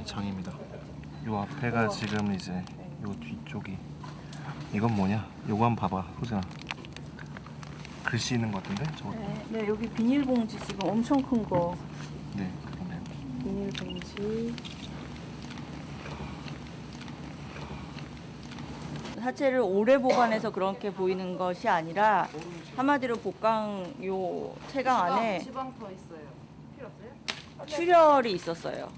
장입니다. 요 앞에가 지금 이제 요 뒤쪽이 이건 뭐냐? 요거 한번 봐봐, 호진아. 글씨 있는 것 같은데? 저거. 네, 여기 비닐봉지 지금 엄청 큰 거. 네, 그러네. 비닐봉지. 사체를 오래 보관해서 그렇게 보이는 것이 아니라 한마디로 복강 요 채강 안에 지방 더 있어요. 필요 없어요? 출혈이 있었어요.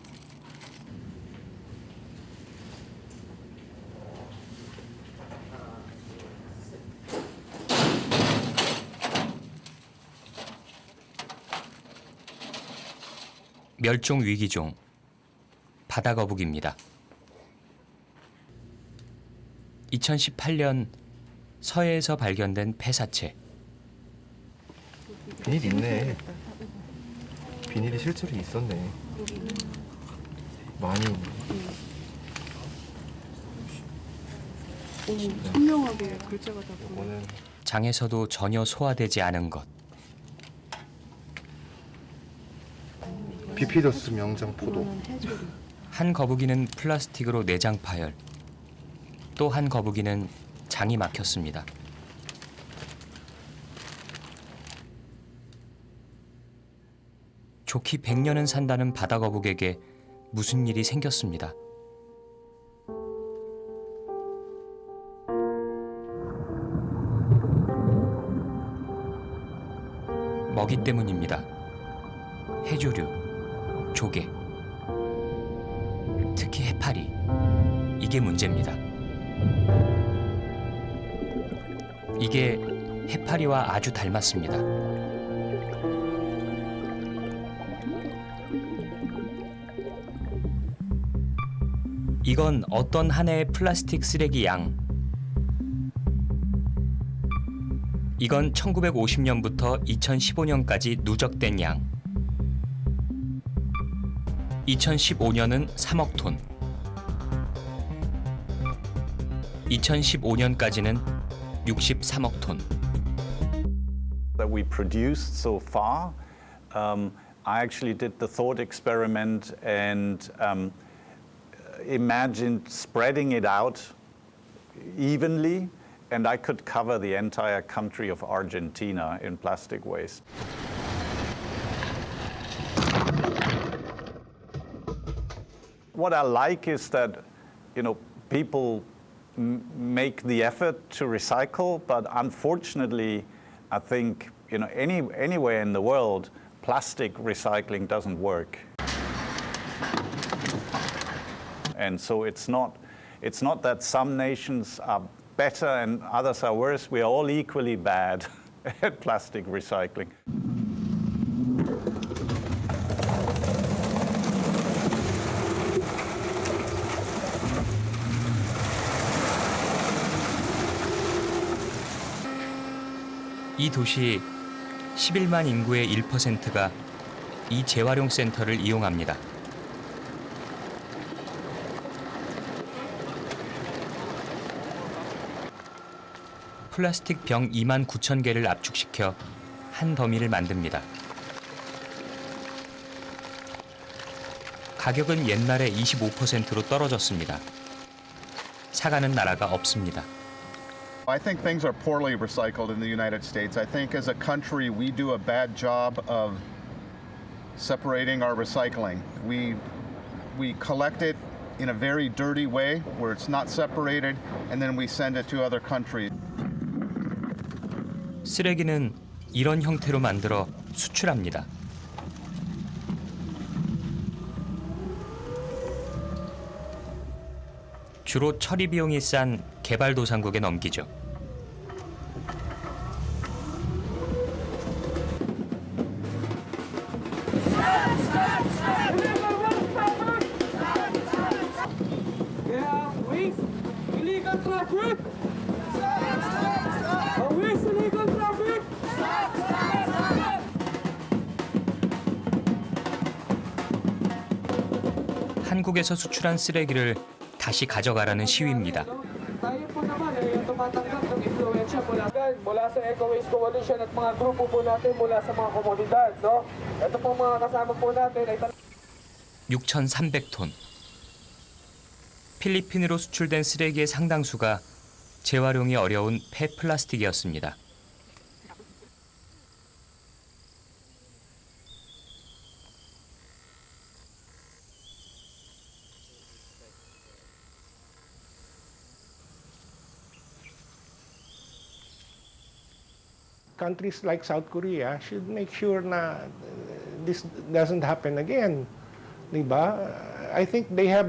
멸종 위기종 바다거북입니다. 2018년 서해에서 발견된 폐사체. 비닐 있네. 비닐이 실제로 있었네. 많이. 선명하게 글자가 다 보여. 이거는 장에서도 전혀 소화되지 않은 것. 비피더스 명장 포도. 한 거북이는 플라스틱으로 내장 파열. 또 한 거북이는 장이 막혔습니다. 좋기 100년은 산다는 바다거북에게 무슨 일이 생겼습니다. 먹이 때문입니다. 해조류, 조개, 특히 해파리. 이게 문제입니다. 이게 해파리와 아주 닮았습니다. 이건 어떤 한 해의 플라스틱 쓰레기 양. 이건 1950년부터 2015년까지 누적된 양. 2015년은 3억 톤. 2015년까지는 63억 톤. That we produced so far, I actually did the thought experiment and imagined spreading it out evenly, and I could cover the entire country of Argentina in plastic waste. What I like is that, you know, people make the effort to recycle, but unfortunately, I think, you know, anywhere in the world, plastic recycling doesn't work. And so it's not that some nations are better and others are worse. We are all equally bad at plastic recycling. 이 도시 11만 인구의 1%가 이 재활용 센터를 이용합니다. 플라스틱 병 2만 9천 개를 압축시켜 한 더미를 만듭니다. 가격은 옛날의 25%로 떨어졌습니다. 사가는 나라가 없습니다. I think things are poorly recycled in the United States. I think as a country we do a bad job of separating our recycling. We collect it in a very dirty way where it's not separated and then we send it to other countries. 쓰레기는 이런 형태로 만들어 수출합니다. 주로 처리 비용이 싼 개발도상국에 넘기죠. 한국에서 수출한 쓰레기를 다시 가져가라는 시위입니다. mula sa Eco-Waste Coalition at mga grupo po natin mula sa mga komunidad, no? Ito pong mga kasama po natin ay 6,300톤. 필리핀으로 수출된 쓰레기의 상당수가 재활용이 어려운 폐플라스틱이었습니다. Countries like South Korea should make sure na this doesn't happen again. Diba? I think they have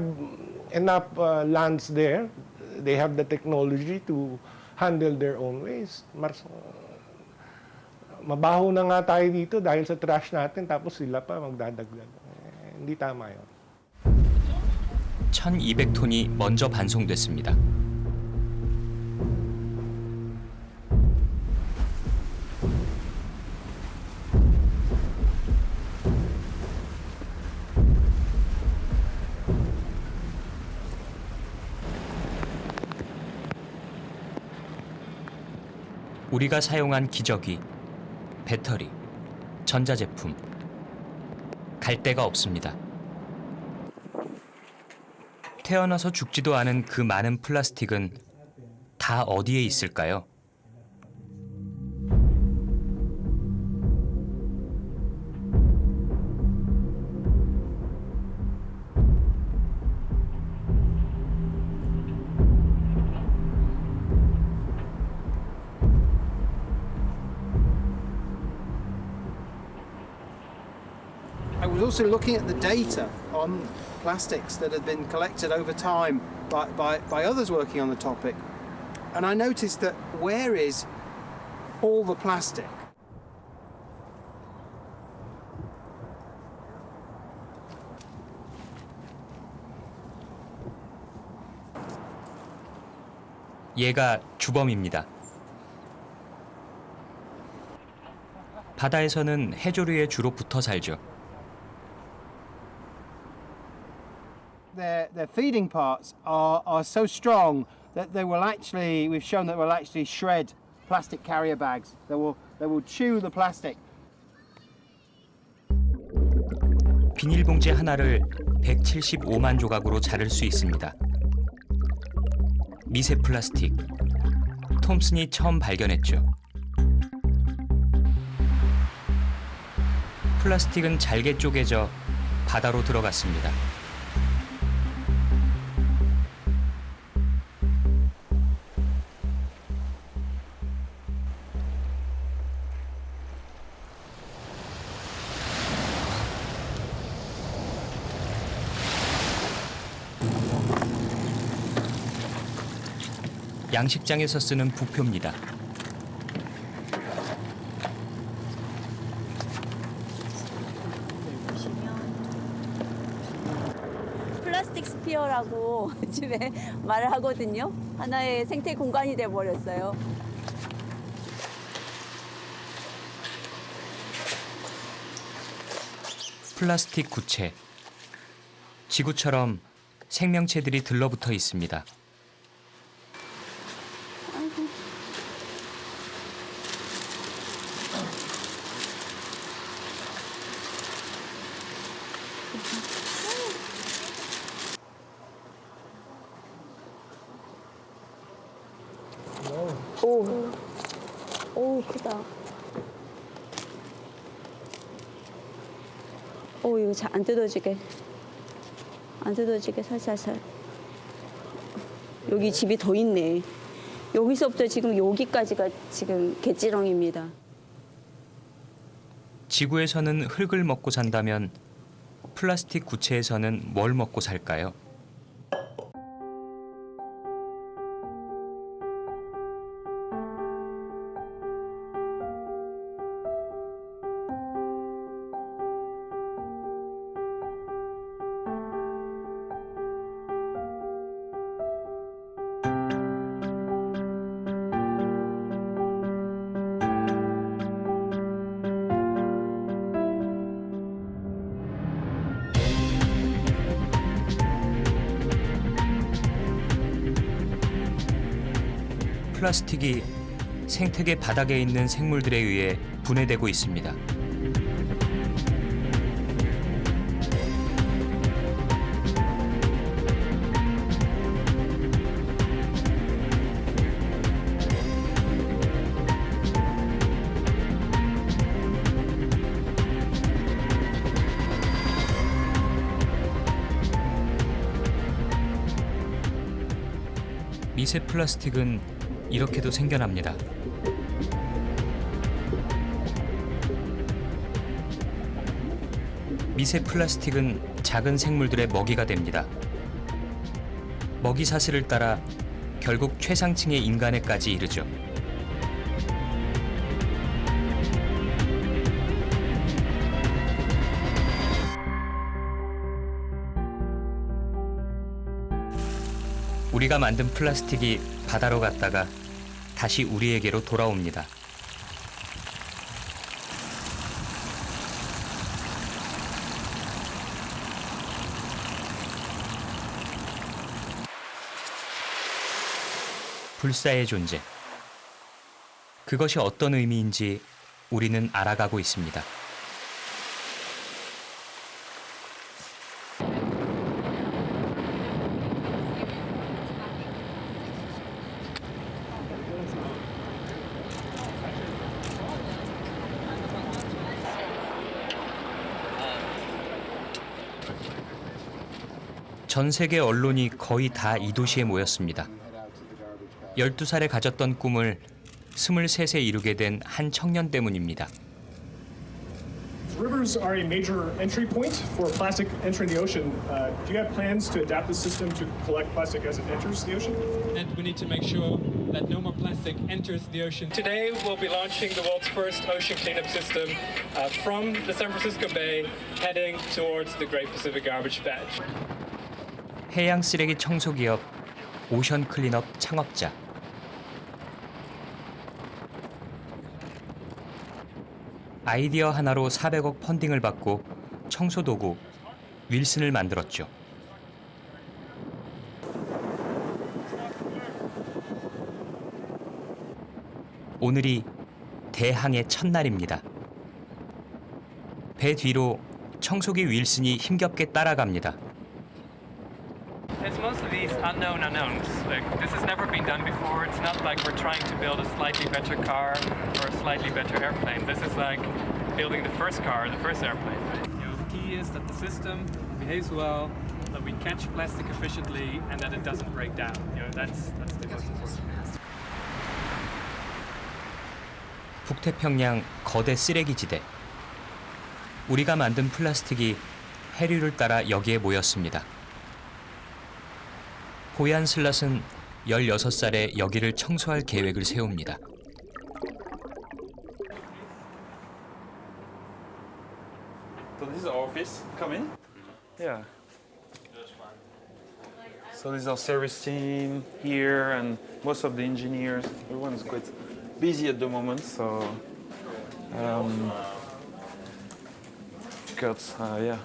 enough lands there. They have the technology to handle their own waste. Mabaho na nga tayo dito dahil sa trash natin tapos sila pa magdadagdag. Hindi tama yun. 1,200톤이 먼저 반송됐습니다. 우리가 사용한 기저귀, 배터리, 전자제품. 갈 데가 없습니다. 태어나서 죽지도 않은 그 많은 플라스틱은 다 어디에 있을까요? I was also looking at the data on plastics that had been collected over time by others working on the topic, and I noticed that where is all the plastic? 얘가 주범입니다. 바다에서는 해조류에 주로 붙어 살죠. Their feeding parts are so strong that they will actually, we've shown that will actually shred plastic carrier bags. They will chew the plastic. 비닐봉지 하나를 175만 조각으로 자를 수 있습니다. 미세 플라스틱. 톰슨이 처음 발견했죠. 플라스틱은 잘게 쪼개져 바다로 들어갔습니다. 양식장에서 쓰는 부표입니다. 플라스틱 스피어라고 집에 말을 하거든요. 하나의 생태 공간이 돼버렸어요. 플라스틱 구체. 지구처럼 생명체들이 들러붙어 있습니다. 오, 크다. 오, 이거 잘 안 뜯어지게. 안 뜯어지게 살살살. 여기 집이 더 있네. 여기서부터 지금 여기까지가 지금 갯지렁입니다. 지구에서는 흙을 먹고 산다면 플라스틱 구체에서는 뭘 먹고 살까요? 플라스틱이 생태계 바닥에 있는 생물들에 의해 분해되고 있습니다. 미세 플라스틱은 이렇게도 생겨납니다. 미세 플라스틱은 작은 생물들의 먹이가 됩니다. 먹이 사슬을 따라 결국 최상층의 인간에까지 이르죠. 우리가 만든 플라스틱이 바다로 갔다가 다시 우리에게로 돌아옵니다. 불사의 존재. 그것이 어떤 의미인지 우리는 알아가고 있습니다. 전 세계 언론이 거의 다 이 도시에 모였습니다. 12살에 가졌던 꿈을 23세 이루게 된 한 청년 때문입니다. Rivers are a major entry point for plastic entering the ocean. Do you have plans to adapt the system to collect plastic as it enters the ocean? And we need to make sure that no more plastic enters the ocean. Today we'll be launching the world's first ocean cleanup system from the San Francisco Bay, heading towards the Great Pacific Garbage Patch. 해양 쓰레기 청소 기업 오션 클린업 창업자. 아이디어 하나로 400억 펀딩을 받고 청소 도구 윌슨을 만들었죠. 오늘이 대항해 첫날입니다. 배 뒤로 청소기 윌슨이 힘겹게 따라갑니다. It's mostly these unknown unknowns. Like, this has never been done before. It's not like we're trying to build a slightly better car or a slightly better airplane. This is like building the first car, the first airplane. You know, the key is that the system behaves well, that we catch plastic efficiently, and that it doesn't break down. You know, that's the most important. 북태평양 거대 쓰레기지대. 우리가 만든 플라스틱이 해류를 따라 여기에 모였습니다. 보얀 슬랏은 16살에 여기를 청소할 계획을 세웁니다. So this is our office. Come in. Yeah. So this is our service team here, and most of the engineers. Everyone is quite busy at the moment. So, yeah,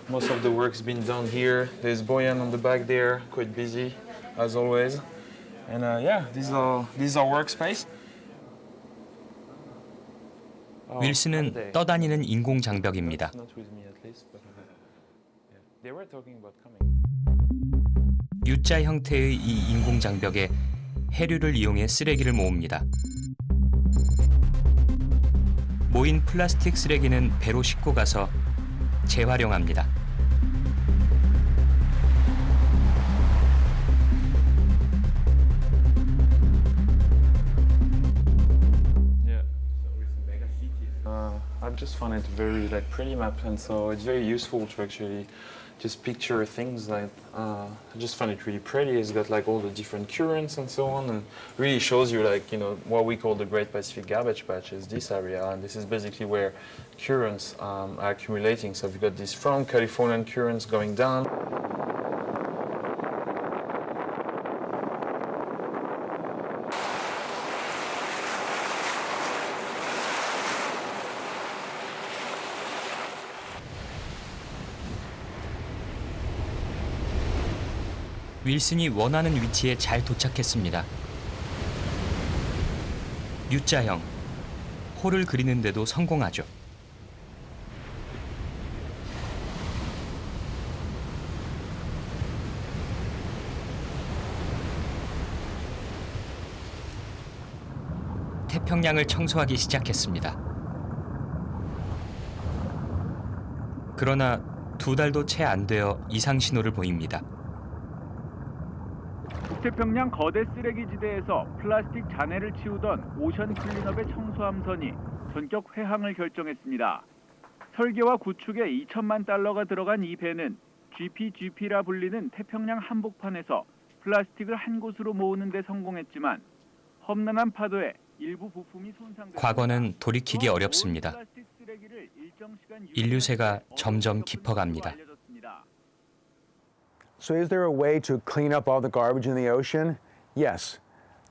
most of the work's been done here. There's Boyan on the back there, quite busy as always. And yeah, this is our workspace. 윌슨은 떠다니는 인공 장벽입니다. U자 형태의 이 인공 장벽에 해류를 이용해 쓰레기를 모읍니다. 모인 플라스틱 쓰레기는 배로 싣고 가서 재활용합니다. I just find it very pretty map, and so it's very useful to actually just picture things like. I just find it really pretty. It's got all the different currents and so on, and really shows you what we call the Great Pacific Garbage Patch is this area, and this is basically where currents are accumulating. So we've got these from Californian currents going down. 윌슨이 원하는 위치에 잘 도착했습니다. U자형, 홀을 그리는데도 성공하죠. 태평양을 청소하기 시작했습니다. 그러나 2달도 채 안 되어 이상 신호를 보입니다. 북태평양 거대 쓰레기지대에서 플라스틱 잔해를 치우던 오션 클린업의 청수함선이 전격 회항을 결정했습니다. 설계와 구축에 2천만 달러가 들어간 이 배는 GPGP라 불리는 태평양 한복판에서 플라스틱을 한 곳으로 모으는 데 성공했지만 험난한 파도에 일부 부품이 손상됐습니다. 과거는 돌이키기 어렵습니다. 인류세가 점점 깊어갑니다. So is there a way to clean up all the garbage in the ocean? Yes.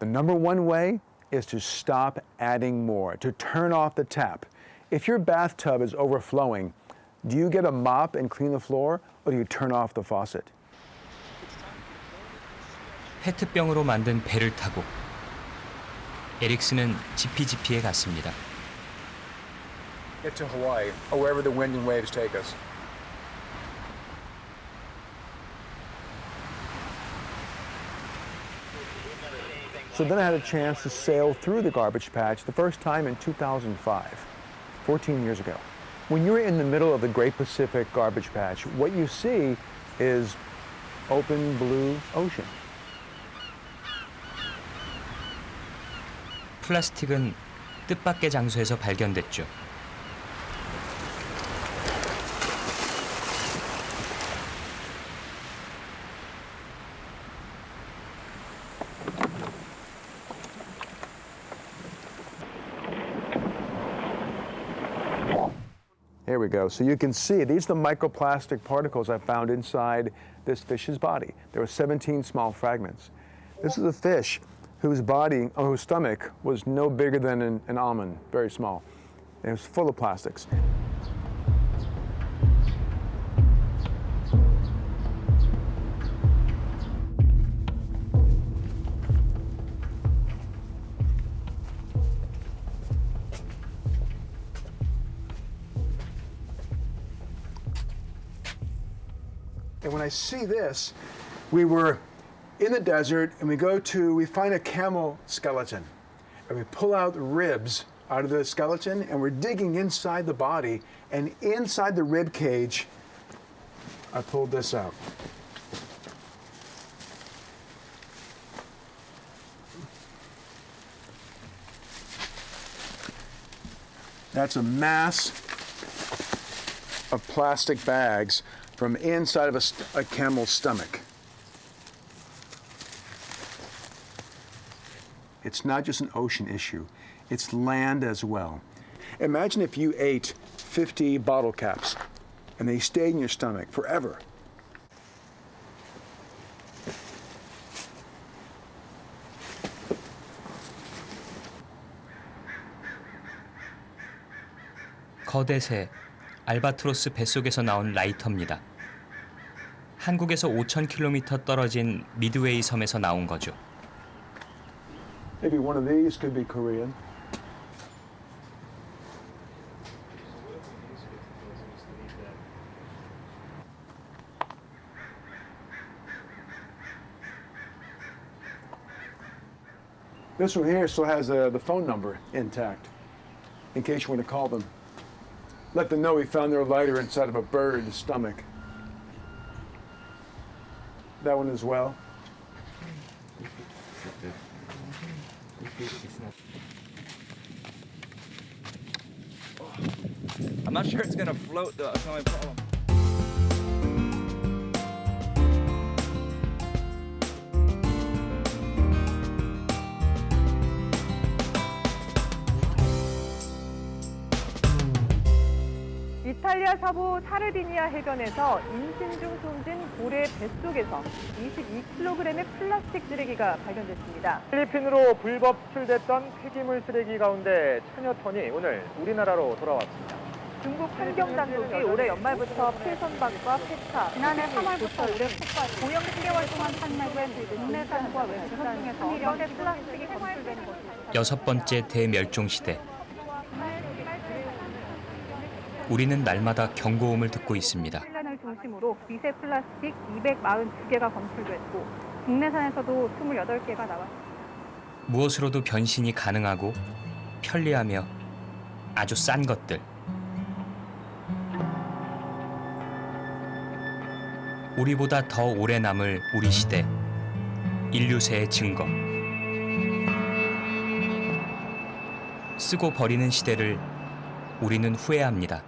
The number one way is to stop adding more, to turn off the tap. If your bathtub is overflowing, do you get a mop and clean the floor, or do you turn off the faucet? 페트병으로 만든 배를 타고 에릭슨은 GPGP에 갔습니다. Get to Hawaii, or wherever the wind and waves take us. So then I had a chance to sail through the garbage patch the first time in 2005, 14 years ago. When you're in the middle of the Great Pacific Garbage Patch, what you see is open blue ocean. 플라스틱은 뜻밖의 장소에서 발견됐죠. Here we go. So you can see, these are the microplastic particles I found inside this fish's body. There were 17 small fragments. This is a fish whose body, or whose stomach, was no bigger than an almond, very small. It was full of plastics. And when I see this, we were in the desert and we find a camel skeleton and we pull out the ribs out of the skeleton and we're digging inside the body, and inside the rib cage, I pulled this out. That's a mass of plastic bags from inside of a camel's stomach. It's not just an ocean issue, it's land as well. Imagine if you ate 50 bottle caps and they stayed in your stomach forever. 거대 새, 알바트로스 뱃속에서 나온 라이터입니다. 한국에서 5,000km 떨어진 미드웨이 섬에서 나온 거죠. Maybe one of these could be Korean. This one here still has the phone number intact, in case you want to call them. Let them know we found their lighter inside of a bird's stomach. That one as well. I'm not sure it's gonna float though, that's the only problem. 이탈리아 서부 사르디니아 해변에서 임신 중 숨진 고래 뱃속에서 22kg의 플라스틱 쓰레기가 발견됐습니다. 필리핀으로 불법 수출됐던 폐기물 쓰레기 가운데 천여 톤이 오늘 우리나라로 돌아왔습니다. 중국 환경당국이 올해 연말부터 필선박과 폐차, 지난해 3월부터 올해 폭발, 고령 10개월 동안 판매된 국내산과 외국산 중에서 현재 플라스틱이 검출된 것이 여섯 번째 대멸종 시대. 우리는 날마다 경고음을 듣고 있습니다. 핀란을 중심으로 미세 플라스틱 242개가 검출됐고 국내산에서도 28개가 나왔습니다. 무엇으로도 변신이 가능하고 편리하며 아주 싼 것들. 우리보다 더 오래 남을 우리 시대. 인류세의 증거. 쓰고 버리는 시대를 우리는 후회합니다.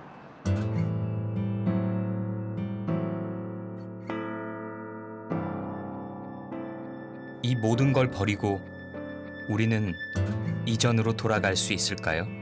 이 모든 걸 버리고 우리는 이전으로 돌아갈 수 있을까요?